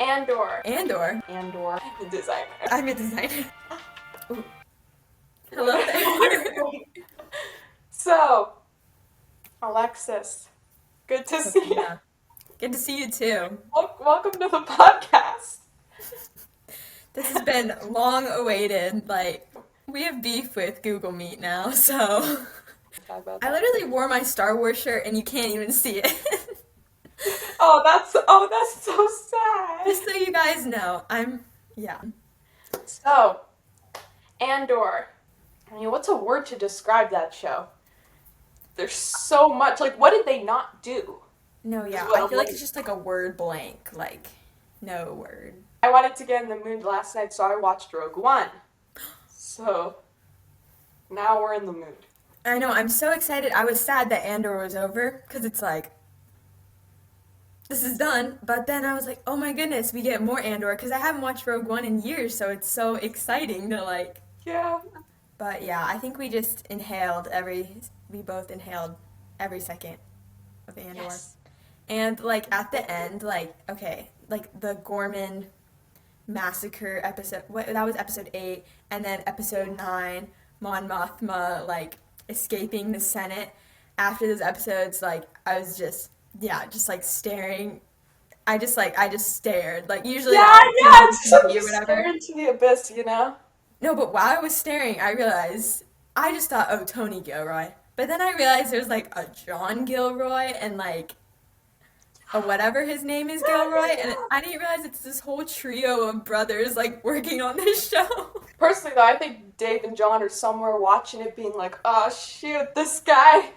Andor. Andor. Andor. The designer. I'm a designer. Ooh. Hello there. So, Alexis, good to see you. Sophia. Good to see you too. Welcome to the podcast. This has been long awaited. Like, we have beef with Google Meet now, so. Talk about I that. literally wore my Star Wars shirt and you can't even see it. Oh, that's so Just sad. so you guys know, yeah. So, Andor. I mean, what's a word to describe that show? There's so much. Like, what did they not do? No, Is yeah. what I I'm feel like like. it's just like a word blank. Like, no word. I wanted to get in the mood last night, so I watched Rogue One. So, now we're in the mood. I know, I'm so excited. I was sad that Andor was over because it's like, this is done. But then I was like, oh my goodness, we get more Andor because I haven't watched Rogue One in years, so it's so exciting to like. Yeah. But yeah, I think we both inhaled every second of Andor. Yes. And like at the end, like, okay, like the Gorman massacre episode, that was episode 8, and then episode 9, Mon Mothma like escaping the Senate. After those episodes, like I was just, yeah, just like staring. I just stared. Like usually Yeah, I'll turn yeah, on it's just like TV you or stare whatever. into the abyss, you know? No, but while I was staring, I realized I just thought, oh, Tony Gilroy. But then I realized there's like a John Gilroy and like a whatever his name is Yeah, Gilroy, yeah, and yeah. I didn't realize it's this whole trio of brothers like working on this show. Personally, though, I think Dave and John are somewhere watching it being like, oh, shoot, this guy.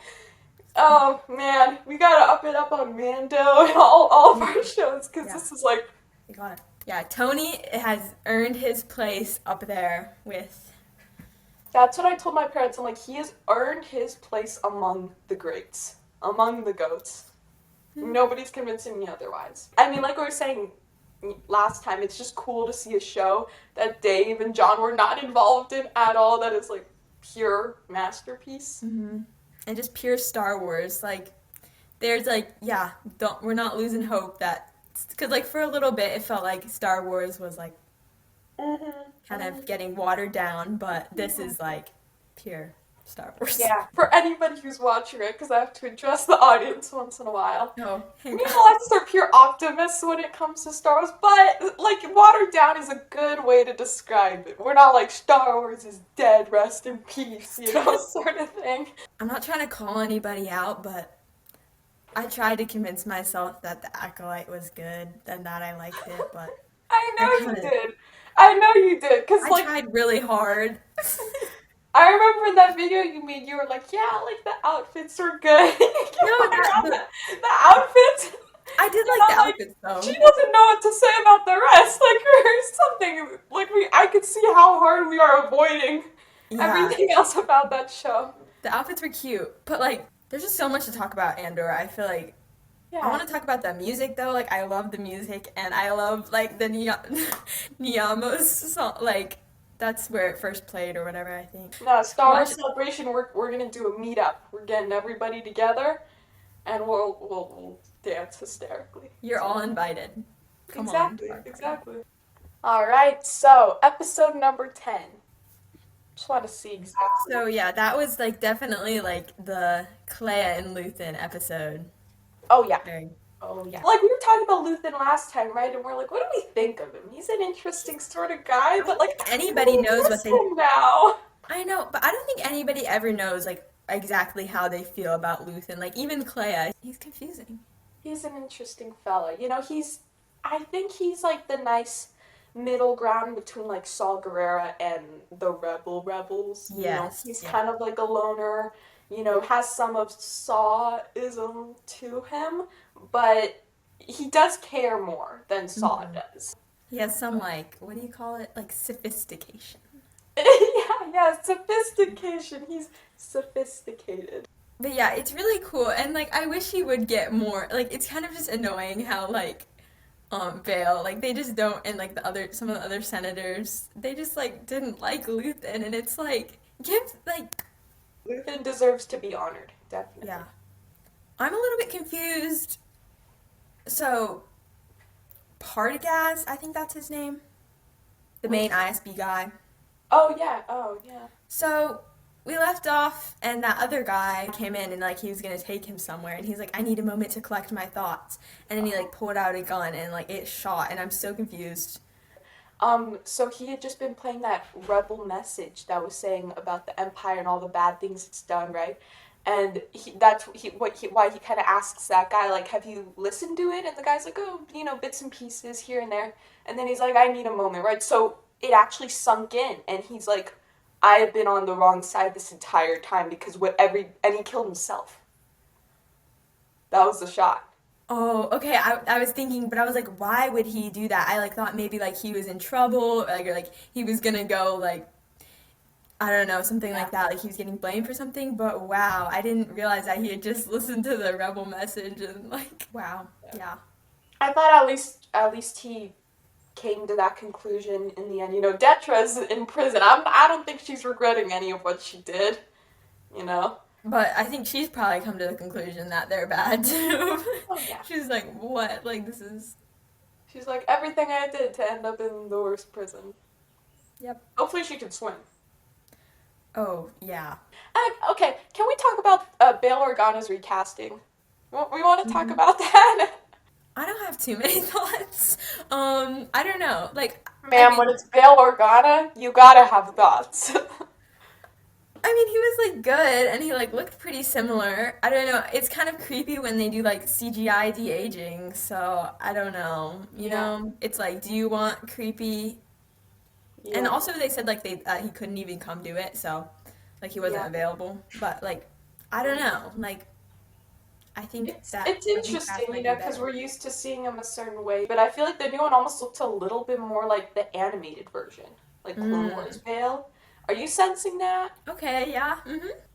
Oh, man, we gotta up it up on Mando and all of our shows, because Yeah, this is like, you got it. Yeah, Tony has earned his place up there with. that's what I told my parents. I'm like, he has earned his place among the greats, among the goats. Nobody's convincing me otherwise. I mean, like we were saying last time, it's just cool to see a show that Dave and John were not involved in at all that is like pure masterpiece. Mm-hmm. And just pure Star Wars. Like, there's like, yeah, don't we're not losing hope that because like for a little bit it felt like Star Wars was like kind of getting watered down, but this is like pure Star Wars. Yeah, for anybody who's watching it, because I have to address the audience once in a while. Oh, hang Me and on. Alexis are pure optimists when it comes to Star Wars, but like watered down is a good way to describe it. We're not like Star Wars is dead, rest in peace, you know, sort of thing. I'm not trying to call anybody out, but I tried to convince myself that the Acolyte was good and that I liked it, but I I know you couldn't. did. I know you did, because I like tried really hard. I remember in that video you made, you were like, yeah, like the outfits were good. You No, kept going that on the the outfits. I did And like the I'm like, outfits she though. doesn't know what to say about the rest. Like, or something. Like, I could see how hard we are avoiding Yeah, everything else about that show. the outfits were cute, but like there's just so much to talk about Andor. I feel like I Yeah. want to talk about the music though. Like I love the music and I love like the Niamos song. Like that's where it first played or whatever. I think. No, You Star watch Wars Celebration, we're gonna do a meetup. We're getting everybody together and we'll dance hysterically. You're all invited. Come on. Exactly, exactly. Alright, so episode number 10. Just want to see exactly. So yeah, that was like definitely like the Clea and Luthen episode. Oh, yeah. Very. Oh yeah. Like we were talking about Luthen last time, right? And we're like, what do we think of him? He's an interesting sort of guy, I but don't like think I anybody really knows what miss they. him now. I know, but I don't think anybody ever knows like exactly how they feel about Luthen. Like even Clea, he's confusing. He's an interesting fella. You know, I think he's like the nice middle ground between like Saul Guerrera and the rebels. You know, Yes. he's Yeah. kind of like a loner, you know, has some of Saw-ism to him, but he does care more than Saw Mhm. does. He has some like what do you call it? Like sophistication. Yeah, yeah, sophistication. He's sophisticated. But yeah, it's really cool, and like I wish he would get more. Like it's kind of just annoying how like Vale like they just don't, and like the other some of the other senators they just like didn't like Luthen, and it's like give like Luthen deserves to be honored, yeah. definitely. I'm a little bit confused. So Partagas, I think that's his name. The Which main ISB guy. Oh yeah, oh yeah. So we left off, and that other guy came in, and like he was gonna take him somewhere, and he's like, "I need a moment to collect my thoughts," and then he like pulled out a gun, and like it shot, and I'm so confused. So he had just been playing that rebel message that was saying about the Empire and all the bad things it's done, right? And why he kind of asks that guy like, "Have you listened to it?" And the guy's like, "Oh, bits and pieces here and there." And then he's like, "I need a moment, right?" So it actually sunk in, and he's like, "I have been on the wrong side this entire time because and he killed himself." That was the shot. Oh, okay. I was thinking, but I was like, why would he do that? I like thought maybe like he was in trouble, like or like he was gonna go like I don't know, something Yeah. like that, like he was getting blamed for something. But wow, I didn't realize that he had just listened to the rebel message and like wow, yeah. I thought at least he came to that conclusion in the end. Detra's in prison. I don't think she's regretting any of what she did. You know. But I think she's probably come to the conclusion that they're bad too. Oh yeah. She's like, what? Like this is. She's like everything I did to end up in the worst prison. Yep. Hopefully she can swim. Oh yeah. Okay, can we talk about Bail Organa's recasting? We want to talk Mhm. about that. I don't have too many thoughts. I don't know. Like, I Ma'am, mean, when it's Bail Organa, you gotta have thoughts. he was like good and he like looked pretty similar. I don't know. It's kind of creepy when they do like CGI de-aging, so I don't know. Yeah. It's like, do you want creepy? And Yeah. also they said like he couldn't even come do it, so like he wasn't Yeah. available. But like, I don't know. Like, I think that It's a recast interesting, might be because better. we're used to seeing him a certain way, but I feel like the new one almost looks a little bit more like the animated version, like Clone Wars Mm. Veil. Are you sensing that? Okay, yeah.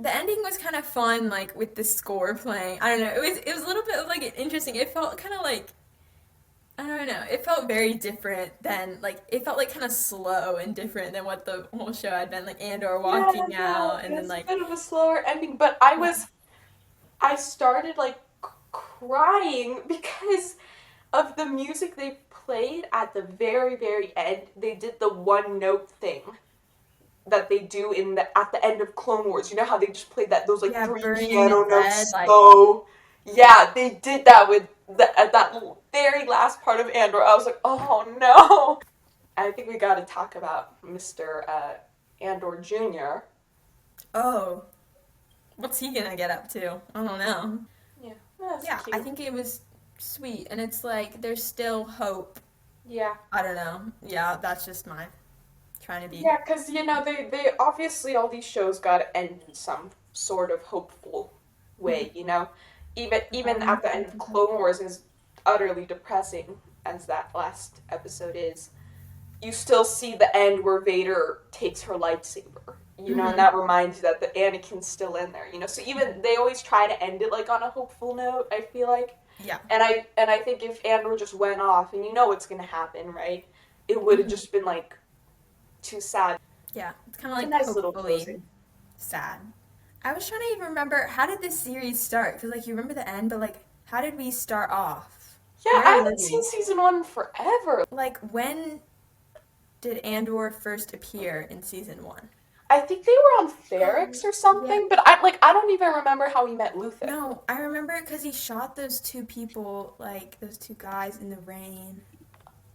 The ending was kind of fun, like with the score playing. I don't know. It was a little bit of like an interesting. It felt kind of like I don't know. It felt very different than like it felt like kind of slow and different than what the whole show had been. Like Andor Yeah, walking yeah, out, and then it's a like bit of a slower ending, but yeah, I started like crying because of the music they played at the very, very end. They did the one note thing that they do at the end of Clone Wars. You know how they just played those like yeah, three burning the piano dead. notes Like so yeah, they did that with at that very last part of Andor. I was like, oh no. I think we got to talk about Mr. Andor Jr. oh, what's he gonna get up to? I don't know. Yeah, that's Yeah, I cute. think it was sweet, and it's like there's still hope. Yeah. I don't know. Yeah, that's just my trying to be. Yeah, because they obviously all these shows got to end in some sort of hopeful way. Even at the end of Clone Wars, as utterly depressing as that last episode is, you still see the end where Vader takes her lightsaber. And Mm-hmm. that reminds you that the Anakin's still in there. So even they always try to end it like on a hopeful note. I feel like, Yeah. and I think if Andor just went off, and you know what's gonna happen, right? It would have Mm-hmm. just been like too sad. Yeah, it's kind of It's a like nice little hopefully closing. sad. I was trying to even remember how did this series start? Because like you remember the end, but like how did we start off? Yeah, I Where were haven't seen we? season one in forever. Like when did Andor first appear in season one? I think they were on Oh, Ferrix or yeah. something, but I don't even remember how we met Luthen. No, I remember because he shot those two people, like those two guys in the rain.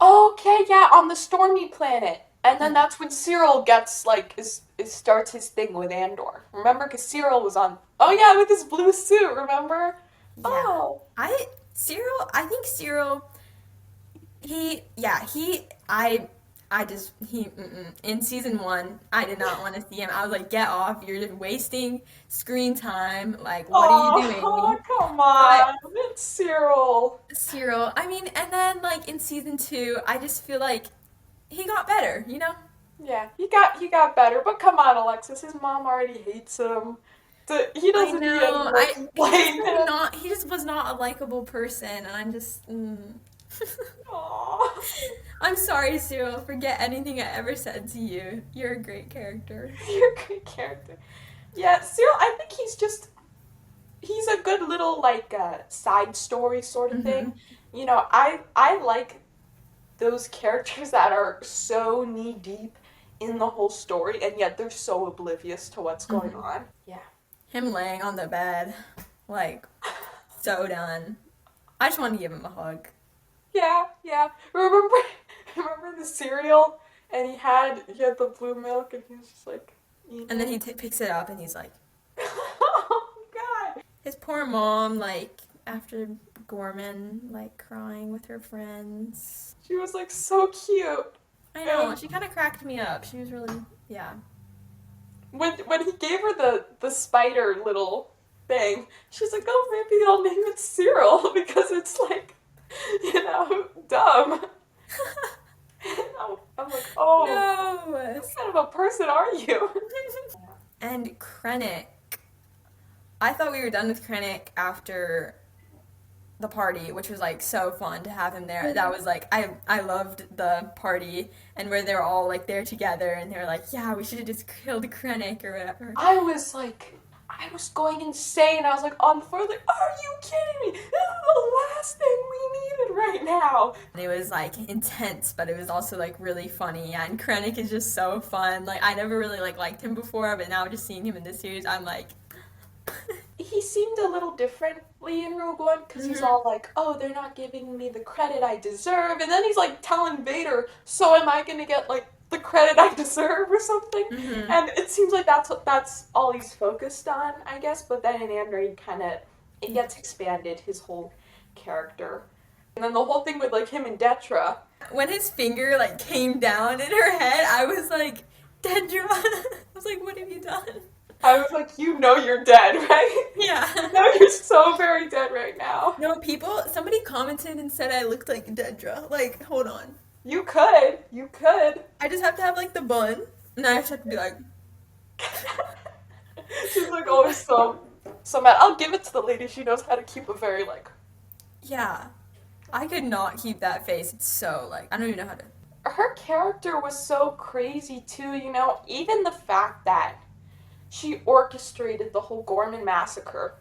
Okay, yeah, on the stormy planet. And then Yeah. that's when Cyril gets like is starts his thing with Andor. Remember, because Cyril was on. Oh yeah, with his blue suit. Remember? Yeah. Oh. I think Cyril, in season one, I did not want to see him. I was like, get off, you're just wasting screen time. Like, what are you Oh, doing? come But on, it's Cyril. Cyril, I mean, and then like in season two, I just feel like he got better. Yeah, he got better, but come on, Alexis. His mom already hates him. He I doesn't need any know. more complaining. He just was not a likable person, and I'm just. Aww. I'm sorry, Cyril. Forget anything I ever said to you. You're a great character. You're a good character. Yeah, Cyril, I think he's a good little like side story sort of thing. Mm-hmm. I like those characters that are so knee deep in the whole story and yet they're so oblivious to what's going Mm-hmm. on. Yeah. Him laying on the bed, like, so done. I just wanted to give him a hug. Yeah, yeah. Remember the cereal and he had the blue milk and he was just like eating And then he it. picks it up and he's like, Oh god. his poor mom, like, after Gorman, like, crying with her friends. She was like so cute. I know, And she kind of cracked me up. She was really, yeah. when he gave her the spider little thing, she's like, "Oh, maybe I'll name it Cyril because it's like, dumb." I'm like, "Oh, No! what kind of a person are you?" And Krennic. I thought we were done with Krennic after the party, which was like so fun to have him there. That was like I loved the party and where they were all like there together and they were like, yeah, we should have just killed Krennic or whatever. I was going insane. I was like on the floor, like, "Are you kidding me? This is the last thing we needed right now." And it was like intense, but it was also like really funny. And Krennic is just so fun. Like I never really like liked him before, but now just seeing him in this series, I'm like, He seemed a little differently in Rogue One because he's all like, "Oh, they're not giving me the credit I deserve," and then he's like telling Vader, "So am I gonna get like the credit I deserve or something?" mm-hmm. And it seems like that's all he's focused on, I guess. But then in Andor, he kind of it gets expanded his whole character, and then the whole thing with like him and Detra. When his finger like came down in her head, I was like, Dedra. I was like, what have you done? I was like, you're dead, right? Yeah. You're so very dead right now. No, somebody commented and said I looked like Dedra. Like, hold on. You could. I just have to have like the bun, and I just have to be like, She's like always so mad. I'll give it to the lady. She knows how to keep a very like. yeah. I could not keep that face. It's so like I don't even know how to. Her character was so crazy too. Even the fact that she orchestrated the whole Gorman massacre,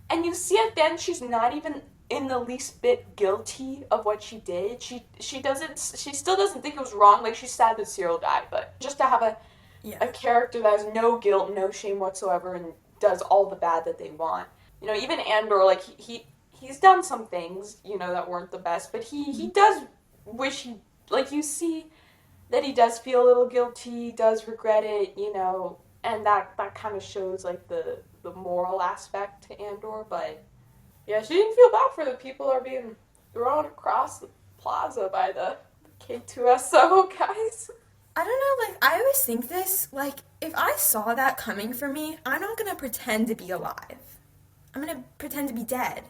and you see at the end she's not even in the least bit guilty of what she did. She still doesn't think it was wrong. Like she's sad that Cyril died, but just to have Yeah. a character that has no guilt, no shame whatsoever, and does all the bad that they want. Even Andor, like he's done some things, that weren't the best, but he does wish he like you see that he does feel a little guilty, does regret it, and that kind of shows like the moral aspect to Andor, but yeah, she didn't feel bad for the people that are being thrown across the plaza by the K2SO guys. I don't know. Like I always think this. Like if I saw that coming for me, I'm not gonna pretend to be alive. I'm gonna pretend to be dead.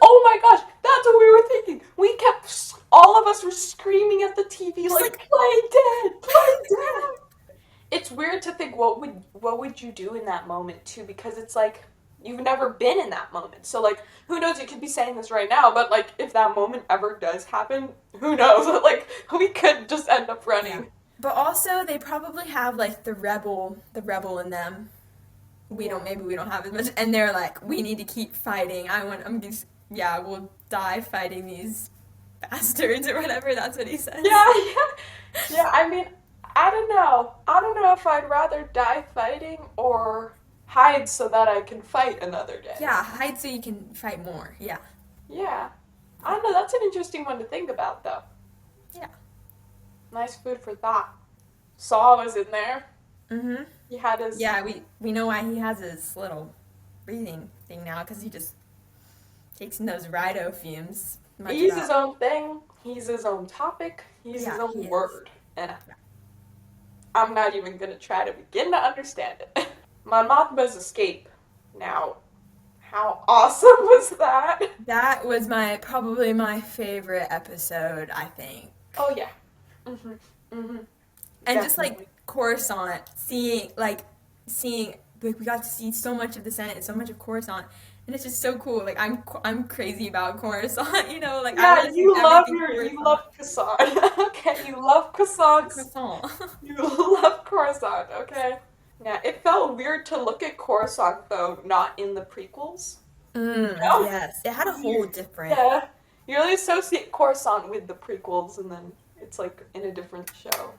Oh my gosh, that's what we were thinking. All of us were screaming at the TV Just like, play dead, play dead. It's weird to think what would you do in that moment too, because it's like you've never been in that moment. So like who knows, you could be saying this right now, but like if that moment ever does happen, who knows? Like we could just end up running. Yeah. But also they probably have like the rebel in them. Maybe we don't have as much, and they're like, we need to keep fighting. We'll die fighting these bastards or whatever. That's what he says. Yeah. I mean, I don't know. I don't know if I'd rather die fighting or hide so that I can fight another day. Yeah, hide so you can fight more. Yeah. Yeah. I don't know. That's an interesting one to think about, though. Yeah. Nice food for thought. Saul was in there. Mhm. He had his. Yeah, we know why he has his little breathing thing now because he just takes in those rhino fumes. He's his own thing. He's his own topic. He's his own he word. And I'm not even going to try to begin to understand it. Mon Mothma's escape. Now, how awesome was that? That was probably my favorite episode, I think. Oh, yeah. Mhm. Mhm. And just like Coruscant, seeing like we got to see so much of the Senate and so much of Coruscant, and it's just so cool. Like I'm crazy about Coruscant, Like yeah, you love croissant. Okay, you love croissants. Croissant. You love croissant. Okay. Yeah, it felt weird to look at Coruscant though, not in the prequels. Yes, it had a whole different. Yeah, You really associate Coruscant with the prequels, and then it's like in a different show.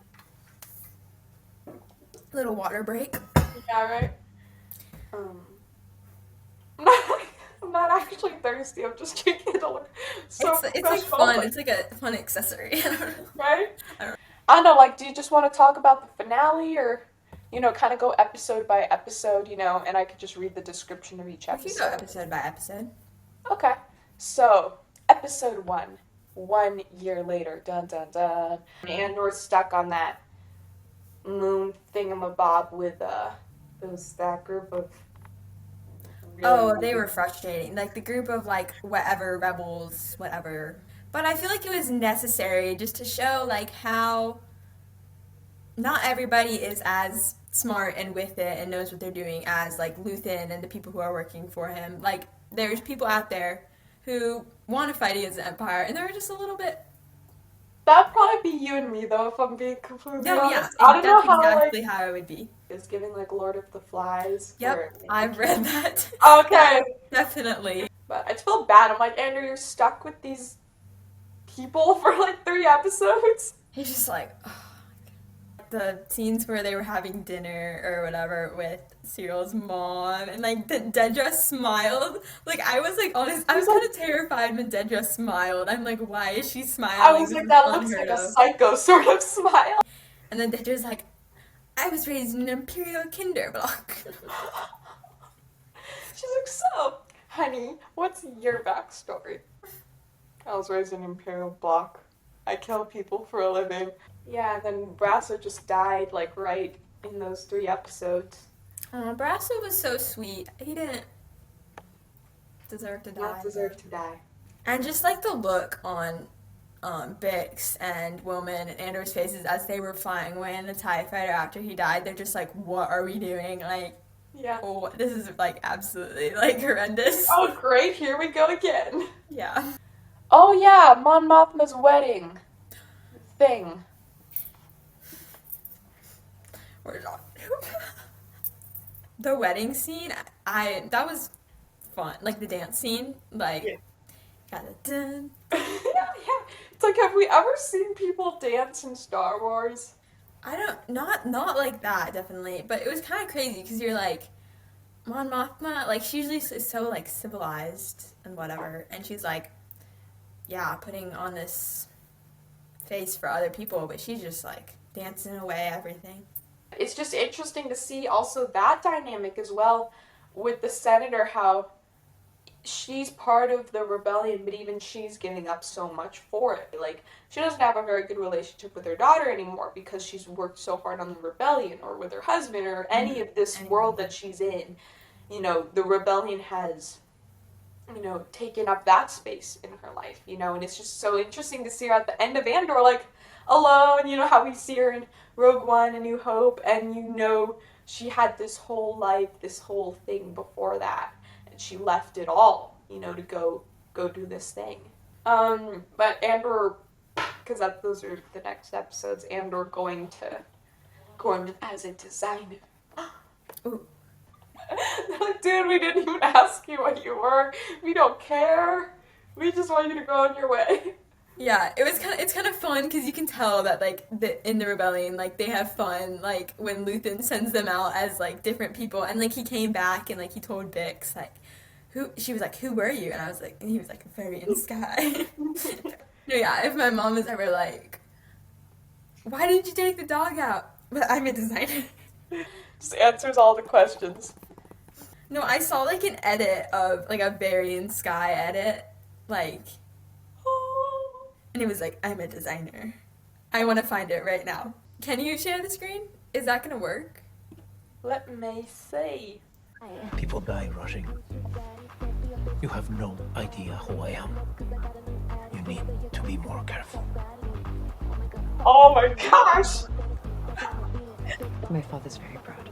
Little water break. Yeah, right. Um, I'm not, I'm not actually thirsty. I'm just drinking it to look so It's like professional, fun. It's like a fun accessory. I don't know. right? I don't I don't know. Like, do you just want to talk about the finale, or kind of go episode by episode, and I could just read the description of each We can go episode. episode by episode. Okay. So, episode 1. 1 year later. Dun dun dun. Andor's stuck on that moon thingamabob with that group of Oh, they were frustrating. Like the group of like whatever rebels, whatever. But I feel like it was necessary just to show like how not everybody is as smart and with it and knows what they're doing as like Luthen and the people who are working for him. Like there's people out there who want to fight against the Empire and they're just a little bit. That'd probably be you and me though, if I'm being completely No, yeah, honest. I don't know that's how exactly how it would be. it's giving like Lord of the Flies. Yep, I've read that. Okay. Definitely. But I feel bad. I'm like, Andrew, you're stuck with these people for like 3 episodes. He's just like, the scenes where they were having dinner or whatever with Cyril's mom and like Dedra smiled. Like I was like honest, I was kind of terrified when Dedra smiled. I'm like, why is she smiling? I was This like, is that looks unheard like a of. psycho sort of smile. And then Dedra's like, I was raised in an Imperial Kinderblock. She's like, so, honey, what's your backstory? I was raised in an Imperial block. I kill people for a living. Yeah, and then Brasso just died, like, right in those 3 episodes. Oh, Brasso was so sweet. He didn't deserve to die. Not deserve to die. And just like the look on Bix and Wilman and Andor's faces as they were flying away in the TIE fighter after he died, they're just like, what are we doing? Like, Yeah. oh, this is like absolutely like horrendous. Oh, great, here we go again. Yeah. Oh, yeah, Mon Mothma's wedding thing. We're not. The wedding scene, that was fun. Like the dance scene, like, Yeah. got it done. Yeah. It's like, have we ever seen people dance in Star Wars? I don't, not like that, definitely. But it was kind of crazy because you're like, Mon Mothma, like, she usually is so, like, civilized and whatever. And she's like, yeah, putting on this face for other people, but she's just, like, dancing away everything. It's just interesting to see also that dynamic as well with the senator, how she's part of the rebellion, but even she's giving up so much for it. Like, she doesn't have a very good relationship with her daughter anymore because she's worked so hard on the rebellion, or with her husband, or any of this world that she's in. The rebellion has, taken up that space in her life, and it's just so interesting to see her at the end of Andor, like, alone, how we see her in Rogue One, A New Hope, and she had this whole life, this whole thing before that, and she left it all, to go do this thing. But Andor, because those are the next episodes, Andor going as a designer. Ooh. They're like, dude, we didn't even ask you what you were. We don't care. We just want you to go on your way. Yeah, it's kind of fun because you can tell that like in the rebellion, like they have fun, like when Luthen sends them out as like different people, and like he came back and like he told Bix like, she was like, who were you? And he was like, Varian Sky. No, yeah, if my mom was ever like, why did you take the dog out? But I'm a designer. Just answers all the questions. No, I saw like an edit of like a Varian Sky edit, like. And it was like, I'm a designer. I want to find it right now. Can you share the screen? Is that going to work? Let me see. People die rushing. You have no idea who I am. You need to be more careful. Oh my gosh! My father's very proud.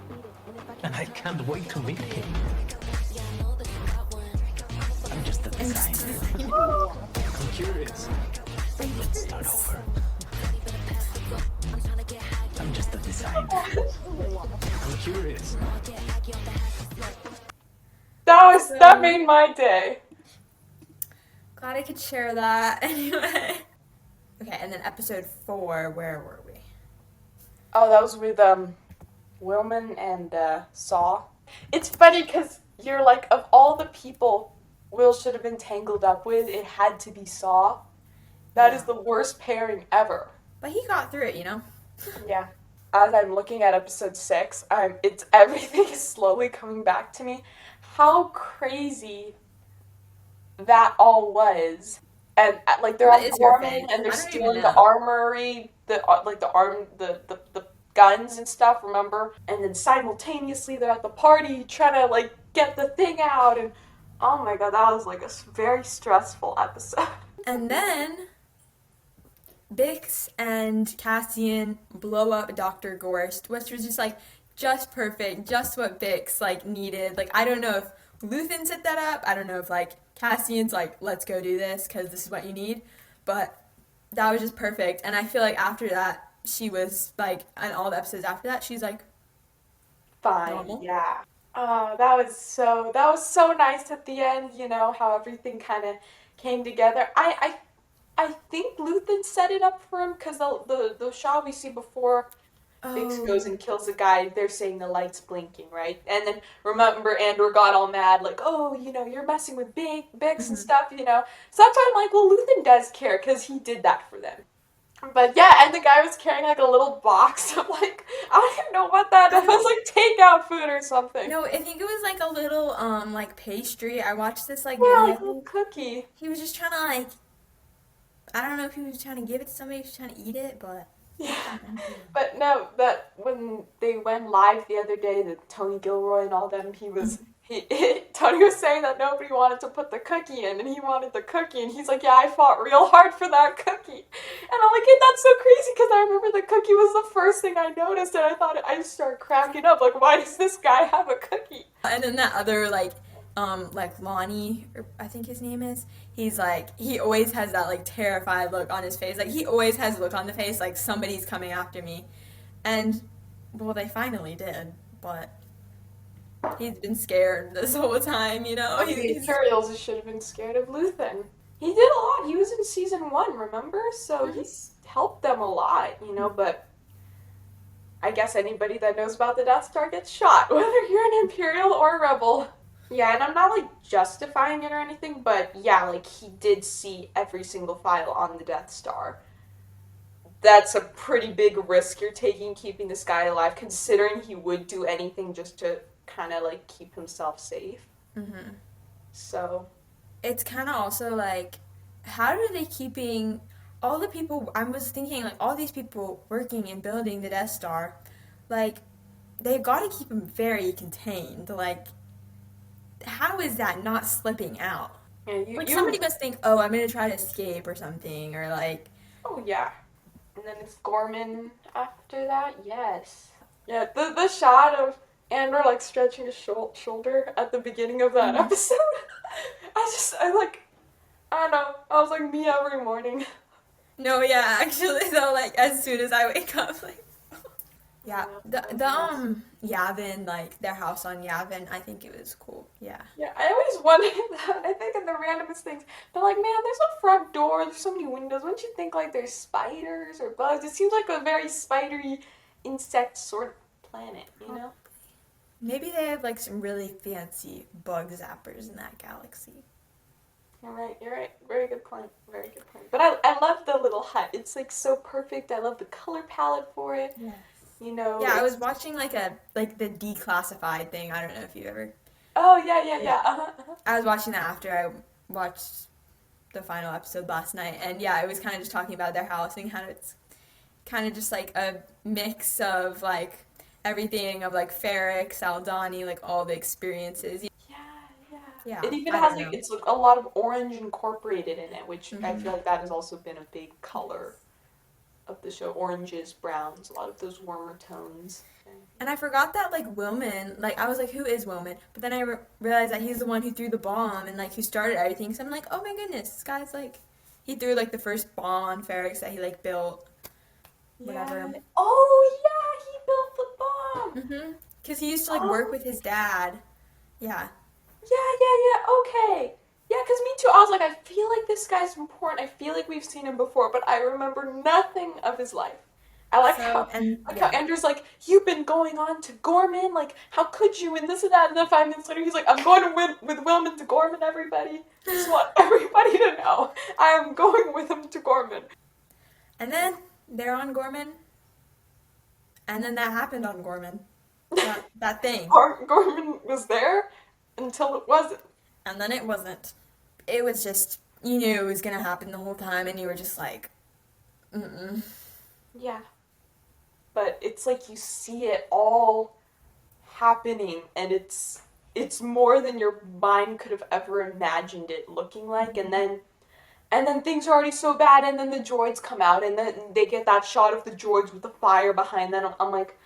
And I can't wait to meet him. I'm just a designer. I'm curious. Let's start over. I'm just a designer. I'm curious. That made my day. Glad I could share that. Anyway. Okay, and then episode 4, where were we? Oh, that was with Willman and Saw. It's funny because you're like, of all the people Will should have been tangled up with, it had to be Saw. That is the worst pairing ever. But he got through it, Yeah. As I'm looking at episode 6, everything is slowly coming back to me. How crazy that all was. And like they're What on is her Gorman thing? and they're I don't even stealing the know. armory, the guns and stuff, remember? And then simultaneously they're at the party trying to like get the thing out, and oh my god, that was like a very stressful episode. And then Bix and Cassian blow up Dr. Gorst, which was just perfect, just what Bix like needed. Like I don't know if Luthen set that up. I don't know if like Cassian's like, let's go do this because this is what you need. But that was just perfect. And I feel like after that, she was like, and all the episodes after that, she's like, Fine, normal. yeah. That was so nice at the end. You know how everything kind of came together. I think Luthen set it up for him because the shot we see before Bix goes and kills the guy, they're saying the light's blinking, right? And then remember Andor got all mad, like, oh, you're messing with Bix and stuff, So that's why I'm like, well, Luthen does care because he did that for them. But yeah, and the guy was carrying like a little box of like, I don't even know what that was, like takeout food or something. No, I think it was like a little like pastry. I watched this like Yeah, video. like a little cookie. He was just trying to like, I don't know if he was trying to give it to somebody, he was trying to eat it, but Yeah. But no, that when they went live the other day, the Tony Gilroy and all them, Tony was saying that nobody wanted to put the cookie in, and he wanted the cookie, and he's like, yeah, I fought real hard for that cookie. And I'm like, hey, that's so crazy, because I remember the cookie was the first thing I noticed, and I just started cracking up, like, why does this guy have a cookie? And then that other like Lonnie, or I think his name is, he's like, he always has that like terrified look on his face. Like he always has a look on the face like somebody's coming after me. And well, they finally did, but he's been scared this whole time, The Imperials should have been scared of Luthen. He did a lot. He was in season 1, remember? So he's helped them a lot, but I guess anybody that knows about the Death Star gets shot, whether you're an Imperial or a Rebel. Yeah, and I'm not, like, justifying it or anything, but yeah, like, he did see every single file on the Death Star. That's a pretty big risk you're taking keeping this guy alive, considering he would do anything just to kind of, like, keep himself safe. Mm-hmm. So. It's kind of also, like, how are they keeping all the people, I was thinking, like, all these people working and building the Death Star, like, they've got to keep them very contained, like, how is that not slipping out? Yeah, somebody must think, oh, I'm going to try to escape or something, or like... Oh, yeah. And then it's Gorman after that? Yes. Yeah, the shot of Andor, like, stretching his shoulder at the beginning of that episode, I don't know, I was like, me every morning. No, yeah, actually, though, like, as soon as I wake up, like... Yeah, the Yavin, like, their house on Yavin, I think it was cool, yeah. Yeah, I always wondered that. I think in the randomest things, they're like, man, there's a front door, there's so many windows, wouldn't you think, like, there's spiders or bugs? It seems like a very spidery insect sort of planet, Maybe they have, like, some really fancy bug zappers in that galaxy. You're right. Very good point. But I love the little hut. It's, like, so perfect. I love the color palette for it. Yes. Yeah, I was watching, like, the declassified thing. I don't know if you ever... Oh, yeah. I was watching that after I watched the final episode last night. And, yeah, it was kind of just talking about their house and how it's kind of just, like, a mix of, like, everything of, like, Ferric, Saldani, like, all the experiences. Yeah. It even has, like, it's like a lot of orange incorporated in it, which I feel like that has also been a big color of the show. Oranges, browns, a lot of those warmer tones. And I forgot that, like, Willman, like, I was like, who is Willman? But then I realized that he's the one who threw the bomb and, like, who started everything. So I'm like, oh my goodness, this guy's, like, he threw, like, the first bomb on Ferrix that he, like, built. Whatever. Yeah. Oh, yeah, he built the bomb! Mm-hmm. Because he used to, like, work with his dad. Yeah. Yeah, okay. Yeah, because me too. I was like, I feel like this guy's important. I feel like we've seen him before, but I remember nothing of his life. I So, and like how yeah. Andrew's like, you've been going on to Gorman, like, how could you, and this and that, and then 5 minutes later he's like, I'm going with Wilman to Gorman, everybody. Just want everybody to know. I am going with him to Gorman. And then they're on Gorman, and then that happened on Gorman. That thing. Gorman was there until it wasn't. And then it wasn't. It was just, you knew it was going to happen the whole time, and you were just like, mm-mm. Yeah. But it's like you see it all happening, and it's more than your mind could have ever imagined it looking like, and then things are already so bad, and then the droids come out, and then they get that shot of the droids with the fire behind them. I'm like,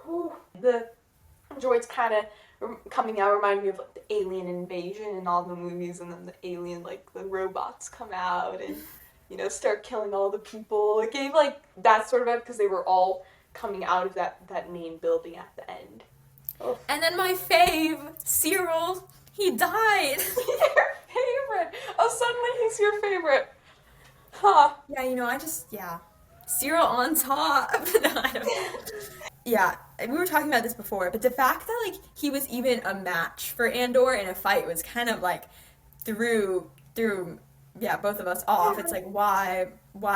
whew. The droids kind of coming out remind me of like the alien invasion in all the movies, and then the alien, like the robots come out and start killing all the people. It gave like that sort of vibe because they were all coming out of that main building at the end. Oh. And then my fave, Cyril, he died. Your favorite. Oh, suddenly he's your favorite. Huh. Yeah, Cyril on top. No, I don't. Yeah, we were talking about this before, but the fact that like he was even a match for Andor in a fight was kind of like threw both of us off. It's like why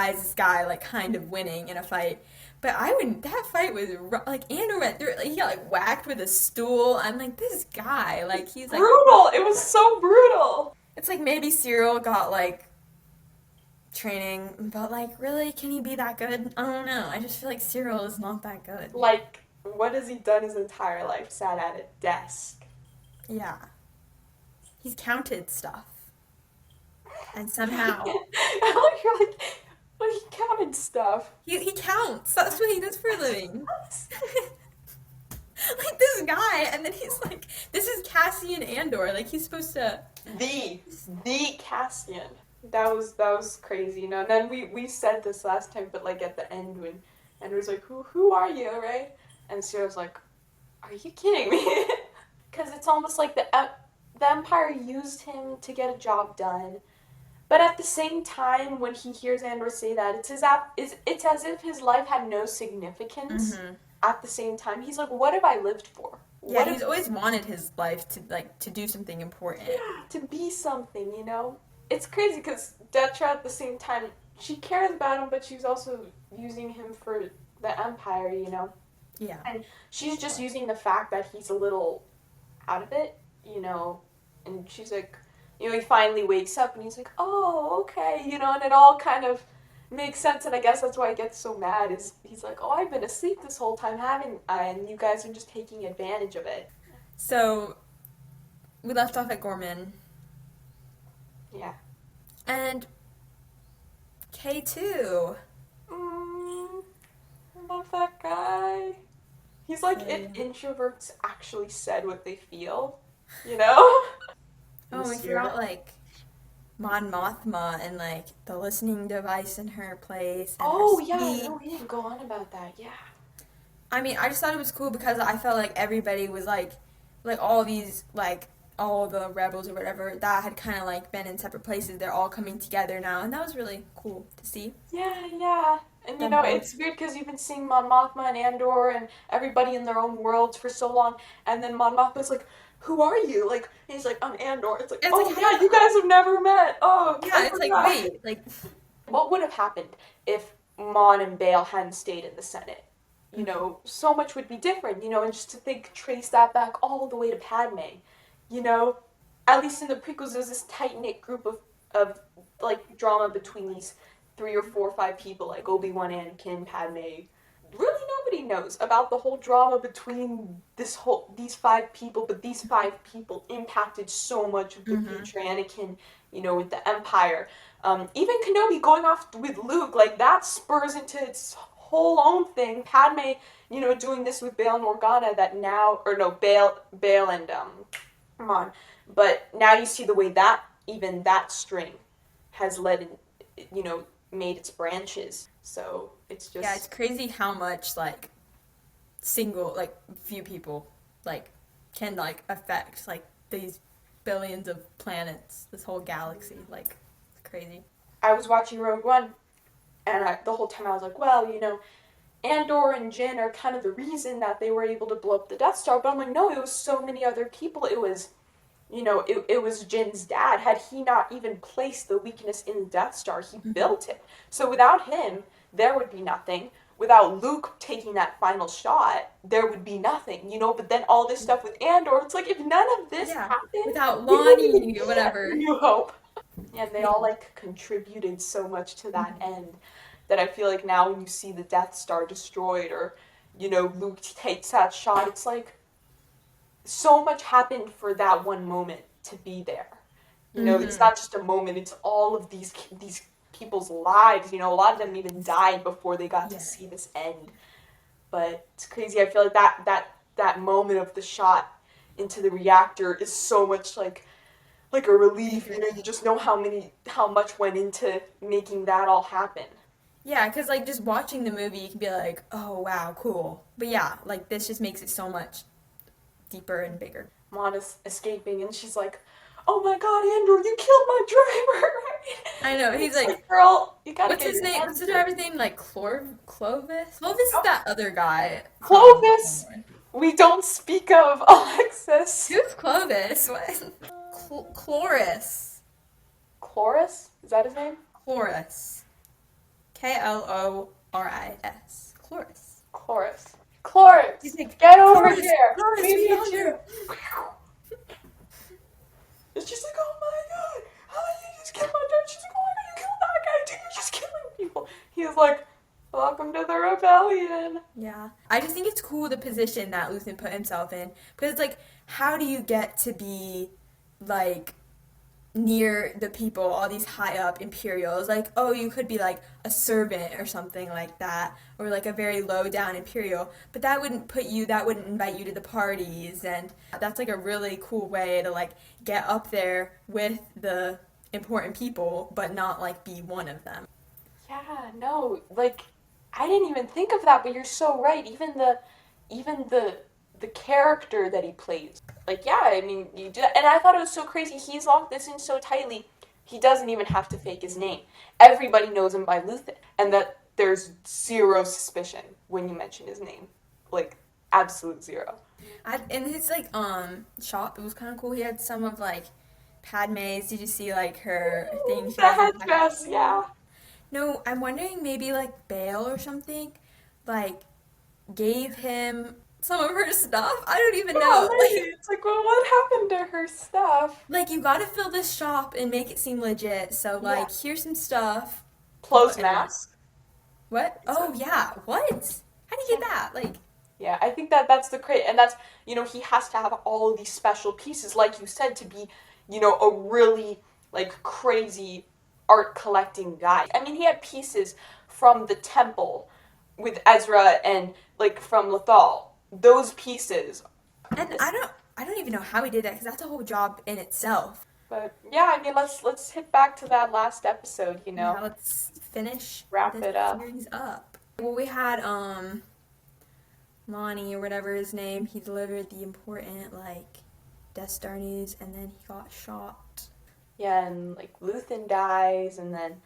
is this guy like kind of winning in a fight? But that fight was like Andor went through, like he got like whacked with a stool. I'm like, this guy, like he's like brutal. It was so brutal. It's like maybe Cyril got like training, but like really, can he be that good? I don't know. I just feel like Cyril is not that good. Like, what has he done his entire life? Sat at a desk. Yeah. He's counted stuff. And somehow You're like, but he counted stuff. he counts. That's what he does for a living. Like this guy, and then he's like, this is Cassian Andor. Like he's supposed to The Cassian. That was crazy, And then we said this last time, but like at the end when Andrew's like, who are you, right? And Sierra's like, are you kidding me? Because it's almost like the Empire used him to get a job done. But at the same time, when he hears Andor say that, it's as if his life had no significance. Mm-hmm. At the same time, he's like, what have I lived for? Yeah, he's always wanted his life to do something important. Yeah, to be something, It's crazy because Detra at the same time, she cares about him, but she's also using him for the Empire, Yeah. And she's just using the fact that he's a little out of it, and she's like, he finally wakes up and he's like, oh, okay, and it all kind of makes sense, and I guess that's why he gets so mad, is he's like, oh, I've been asleep this whole time, haven't I? And you guys are just taking advantage of it. So, we left off at Gorman. Yeah. And K2. I love that guy. He's like, if introverts actually said what they feel, Oh, we forgot, like, Mon Mothma and, like, the listening device in her place. And no, we didn't go on about that, yeah. I mean, I just thought it was cool because I felt like everybody was, like all these, like, all the rebels or whatever that had kind of, like, been in separate places. They're all coming together now, and that was really cool to see. Yeah. And, it's weird because you've been seeing Mon Mothma and Andor and everybody in their own worlds for so long, and then Mon Mothma's like, who are you? Like, he's like, I'm Andor. It's like, you guys have never met. Oh, yeah, it's like, wait, like... What would have happened if Mon and Bail hadn't stayed in the Senate? So much would be different, and just to trace that back all the way to Padme, at least in the prequels, there's this tight-knit group of like, drama between these 3 or 4 or 5 people, like Obi-Wan, Anakin, Padme. Really nobody knows about the whole drama between these 5 people, but these 5 people impacted so much of the future Anakin, with the Empire. Even Kenobi going off with Luke, like, that spurs into its whole own thing. Padme, doing this with Bail and Organa that now, or no, Bail and, Mon. But now you see the way that, even that string has led, made its branches. So it's just... Yeah, it's crazy how much, like, single, like, few people, like, can, like, affect, like, these billions of planets, this whole galaxy, like, it's crazy. I was watching Rogue One, and the whole time I was like, well, Andor and Jin are kind of the reason that they were able to blow up the Death Star. But I'm like, no, it was so many other people. It was, it was Jin's dad. Had he not even placed the weakness in the Death Star, he built it. So without him, there would be nothing. Without Luke taking that final shot, there would be nothing, But then all this stuff with Andor, it's like if none of this Yeah, happened, without we wouldn't even Lonnie or get whatever. New Hope. Yeah, and they all like contributed so much to that end that I feel like now when you see the Death Star destroyed or Luke takes that shot, it's like so much happened for that one moment to be there. It's not just a moment; it's all of these people's lives. A lot of them even died before they got to see this end. But it's crazy. I feel like that moment of the shot into the reactor is so much like a relief. You just know how much went into making that all happen. Yeah, because, like, just watching the movie, you can be like, oh, wow, cool. But yeah, like, this just makes it so much deeper and bigger. Mana's escaping, and she's like, "Oh my God, Andrew, you killed my driver!" I know, he's like, "Girl, you gotta what's get his your name? head What's the straight." driver's name? Like, Clovis? Clovis is that other guy. Clovis. We don't speak of Alexis. Who's Clovis? What? Chloris. Chloris? Is that his name? Chloris. Kloris. Chloris. Chloris. Chloris, He's like, get over Chloris, here. Chloris, We we need need you. It's just like, oh my God, how did you just kill my driver? She's like, oh my God, you killed that guy too. You're just killing people. He's like, welcome to the rebellion. Yeah. I just think it's cool the position that Luthen put himself in. Because it's like, how do you get to be, like, near the people, all these high up Imperials? Like, oh, you could be, like, a servant or something like that. Or, like, a very low down Imperial. But that wouldn't invite you to the parties. And that's, like, a really cool way to, like, get up there with the important people, but not, like, be one of them. Yeah, no, like I didn't even think of that, but you're so right. Even the character that he plays. Like, yeah, I mean, you do that. And I thought it was so crazy. He's locked this in so tightly. He doesn't even have to fake his name. Everybody knows him by Luthen, and that there's zero suspicion when you mention his name. Like, absolute zero. In his like shop, it was kind of cool. He had some of like Padme's. Did you see like her thing? She The has in headdress, yeah. No, I'm wondering maybe like Bale or something, like gave him some of her stuff. I don't even know. Maybe. It's like, well, what happened to her stuff? Like you gotta fill this shop and make it seem legit. So like, here's some stuff. Clothes Anyway. mask. What? Oh yeah. What? How do you get that? Like. Yeah, I think that's the crit, and that's he has to have all of these special pieces, like you said, to be a really like crazy art collecting guy. I mean, he had pieces from the temple with Ezra and like from Lothal. Those pieces. And I don't even know how he did that because that's a whole job in itself. But yeah, I mean, let's hit back to that last episode. Now let's finish Wrap this it up. series up. Well, we had Lonnie or whatever his name. He delivered the important like Death Star news, and then he got shot. Yeah, and like Luthen dies, and then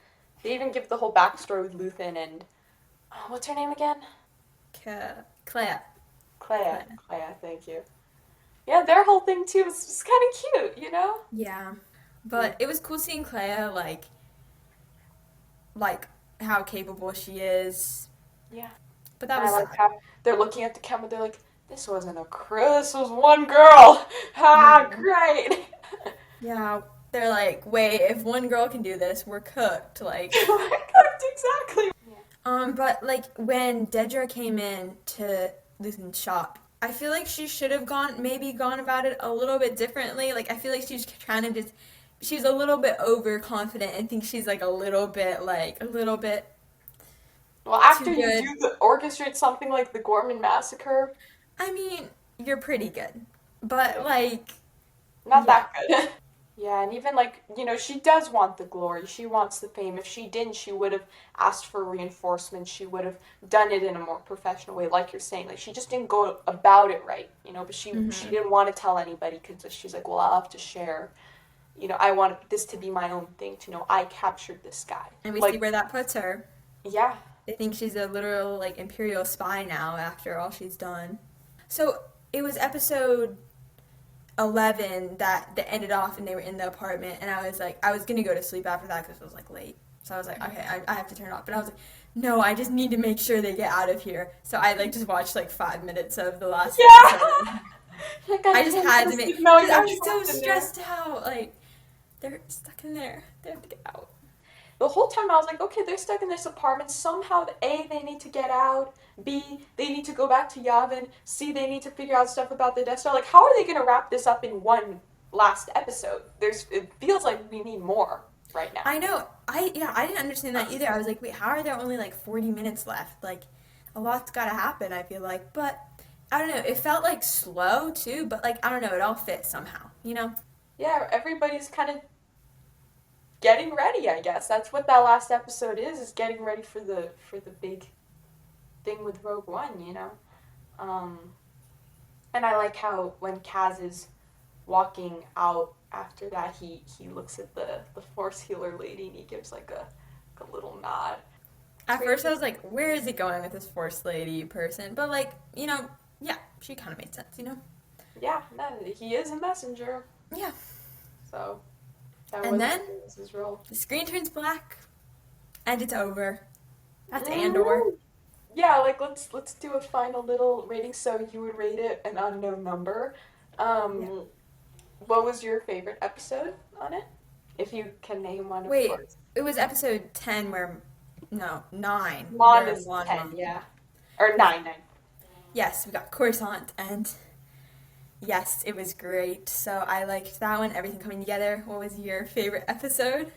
they even give the whole backstory with Luthen and what's her name again? Claire. Clea, thank you. Yeah, their whole thing too was just kind of cute, Yeah, but it was cool seeing Claire like how capable she is. Yeah. But that I was like how they're looking at the camera. They're like, "This wasn't a crew. This was one girl." Ah, great. Yeah, they're like, wait, if one girl can do this, we're cooked. Like, Exactly. but like when Dedra came in to Luthen's shop, I feel like she should have gone about it a little bit differently. Like, I feel like she's trying to she's a little bit overconfident and thinks she's like a little bit. Well, after Too good. you orchestrate something like the Gorman massacre, I mean, you're pretty good, but like, not that good. Yeah, and even like, she does want the glory. She wants the fame. If she didn't, she would have asked for reinforcements. She would have done it in a more professional way, like you're saying. Like she just didn't go about it right, but she didn't want to tell anybody because she's like, well, I'll have to share. I want this to be my own thing to know I captured this guy. And we see Like, where that puts her. yeah. They think she's a literal like imperial spy now after all she's done. So it was episode 11 that ended off and they were in the apartment, and I was like, I was gonna go to sleep after that because it was like late. So I was like, okay, I have to turn it off. But I was like, no, I just need to make sure they get out of here. So I like just watched like 5 minutes of the last episode. Like, I just had to make. knowing I they're was so trapped in there. stressed out. Like they're stuck in there. They have to get out. The whole time I was like, okay, they're stuck in this apartment. Somehow, A, they need to get out. B, they need to go back to Yavin. C, they need to figure out stuff about the Death Star. Like, how are they going to wrap this up in one last episode? It feels like we need more right now. I know. I didn't understand that either. I was like, wait, how are there only like 40 minutes left? Like, a lot's got to happen, I feel like. But, I don't know. It felt like slow, too. But, like, I don't know. It all fit somehow, Yeah, everybody's kind of getting ready, I guess. That's what that last episode is getting ready for the big thing with Rogue One, And I like how when Kaz is walking out after that, he looks at the Force healer lady and he gives like a little nod. At first I was like, where is it going with this Force lady person? But like, yeah, she kind of made sense, Yeah, no, he is a messenger. Yeah. So, and then his role. The screen turns black and it's over. That's Andor. Yeah, like let's do a final little rating. So you would rate it an unknown number. What was your favorite episode on it? If you can name one, of Wait, course. it was episode 10 9. Mon is 10, yeah. Or 9. Yes, we got Coruscant, and yes, it was great. So I liked that one, everything coming together. What was your favorite episode?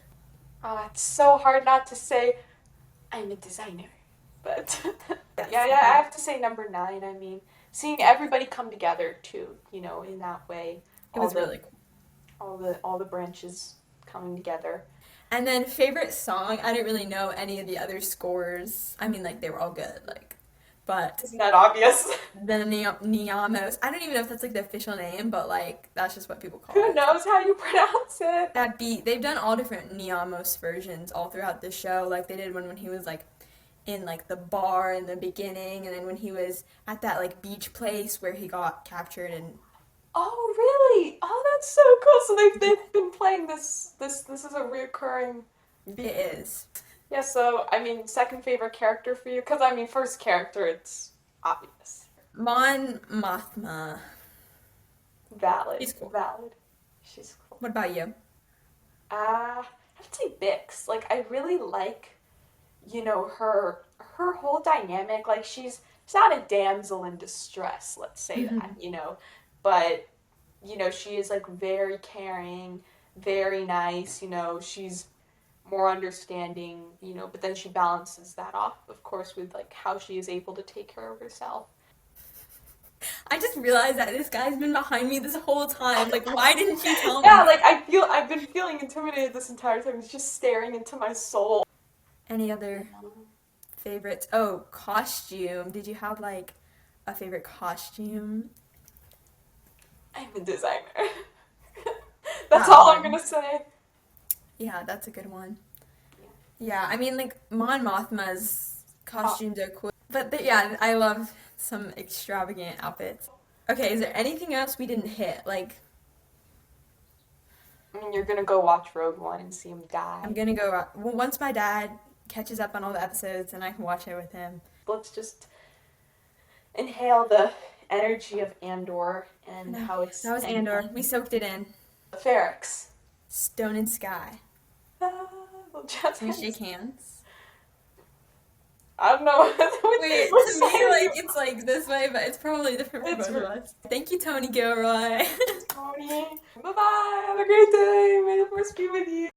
It's so hard not to say I'm a designer. But Yes. yeah, I have to say number 9. I mean, seeing everybody come together too, in that way. It was really cool. All the branches coming together. And then favorite song, I didn't really know any of the other scores. I mean, like, they were all good, but Isn't that obvious? the Niamos, I don't even know if that's, like, the official name, but, like, that's just what people call Who it. knows how you pronounce it? That beat, they've done all different Niamos versions all throughout the show. Like, they did one when he was, like, in, like, the bar in the beginning, and then when he was at that, like, beach place where he got captured and... Oh, really? Oh, that's so cool. So they've been playing this is a reoccurring beat. It is. Yeah, so, I mean, second favorite character for you? Because, I mean, first character, it's obvious. Mon Mothma. Valid. She's cool. Valid. She's cool. What about you? I have to say Bix. Like, I really like, her whole dynamic. Like, she's not a damsel in distress, let's say that, But, she is, like, very caring, very nice, she's more understanding, but then she balances that off, of course, with, like, how she is able to take care of herself. I just realized that this guy's been behind me this whole time. Like, why didn't you tell me? Yeah, like, I've been feeling intimidated this entire time. It's just staring into my soul. Any other favorites? Oh, costume. Did you have, like, a favorite costume? I'm a designer. That's all I'm gonna say. Yeah, that's a good one. Yeah, I mean, like, Mon Mothma's costumes are cool. But, yeah, I love some extravagant outfits. Okay, is there anything else we didn't hit? Like... I mean, you're gonna go watch Rogue One and see him die. I'm gonna go... Well, once my dad catches up on all the episodes, and I can watch it with him. Let's just inhale the energy of Andor and how it's... That was Andor. We soaked it in. Ferrex. Stone and Sky. Can we shake hands? I don't know. Wait, to me, like, it's like this way, but it's probably different for both of us. Thank you, Tony Gilroy. Tony. Bye-bye. Have a great day. May the Force be with you.